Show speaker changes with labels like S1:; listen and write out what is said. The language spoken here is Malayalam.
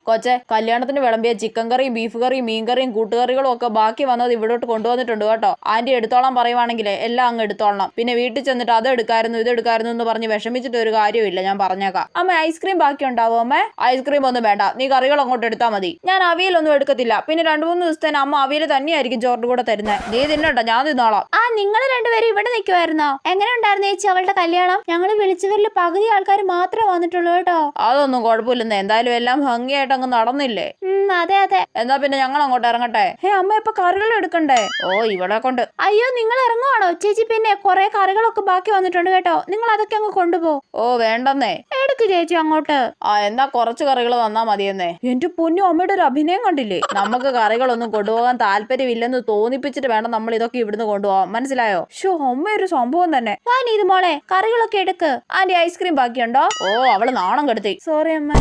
S1: കൊച്ചെ കല്യാണത്തിന് വിളമ്പിയ ചിക്കൻ കറിയും ബീഫ് കറിയും മീൻ കറിയും കൂട്ടുകറികളും ഒക്കെ ബാക്കി വന്നത് ഇവിടോട്ട് കൊണ്ടുവന്നിട്ടുണ്ട് കേട്ടോ. ആന്റി എടുത്തോളാൻ പറയുവാണെങ്കിലേ എല്ലാം അങ്ങ് എടുത്തോളണം. പിന്നെ വീട്ടിൽ ചെന്നിട്ട് അത് എടുക്കായിരുന്നു ഇത് എടുക്കായിരുന്നു എന്ന് പറഞ്ഞ് വിഷമിച്ചിട്ട് ഒരു കാര്യമില്ല, ഞാൻ പറഞ്ഞേക്കാം. അമ്മ ഐസ്ക്രീം ബാക്കി ഉണ്ടാവും അമ്മേ? ഐസ്ക്രീം ഒന്നും വേണ്ട, നീ കറികൾ അങ്ങോട്ട് എടുത്താൽ മതി. ഞാൻ അവിയലൊന്നും എടുക്കത്തില്ല. പിന്നെ 2-3 ദിവസത്തേന് അമ്മ അവിയൽ തന്നെയായിരിക്കും ചോറിന്റെ കൂടെ തരുന്നത്. നീ തിന്നണ്ട, ഞാൻ തിന്നോളാം. നിങ്ങൾ രണ്ടുപേരും ഇവിടെ നിൽക്കുമായിരുന്നോ? എങ്ങനെ ഉണ്ടായിരുന്നു ചേച്ചി അവളുടെ കല്യാണം? ഞങ്ങൾ വിളിച്ചവരിൽ പകുതി ആൾക്കാർ മാത്രമേ വന്നിട്ടുള്ളൂ കേട്ടോ. അതൊന്നും കുഴപ്പമില്ലെന്ന്, എന്തായാലും എല്ലാം ഭംഗിയായിട്ട് അങ്ങ് നടന്നില്ലേ? അതെ അതെ. എന്നാ പിന്നെ ഞങ്ങൾ അങ്ങോട്ട് ഇറങ്ങട്ടെ. അമ്മ ഇപ്പൊ കറികൾ എടുക്കണ്ടേ? ഓ ഇവിടെ കൊണ്ട്. അയ്യോ നിങ്ങൾ ഇറങ്ങുവാണോ ചേച്ചി? പിന്നെ കുറെ കറികളൊക്കെ ബാക്കി വന്നിട്ടുണ്ട് കേട്ടോ, നിങ്ങൾ അതൊക്കെ അങ്ങ് കൊണ്ടുപോ. ഓ വേണ്ടെന്നേ, എടുക്ക് ചേച്ചി അങ്ങോട്ട്. എന്നാ കുറച്ച് കറികൾ തന്നാ മതിയെന്നേ. എന്റെ പൊന്നു, അമ്മയുടെ ഒരു അഭിനയം കണ്ടില്ലേ? നമുക്ക് കറികളൊന്നും കൊണ്ടുപോകാൻ താല്പര്യമില്ലെന്ന് തോന്നിപ്പിച്ചിട്ട് വേണം നമ്മൾ ഇതൊക്കെ ഇവിടുന്ന് കൊണ്ടുപോകാൻ, മനസ്സിലായോ? അമ്മ ഒരു സംഭവം തന്നെ. ഇത് മോളെ കറികളൊക്കെ എടുക്ക്. Anti ice cream ബാക്കിയുണ്ടോ? ഓ അവള് നാണം കെടുത്തി. സോറി അമ്മ.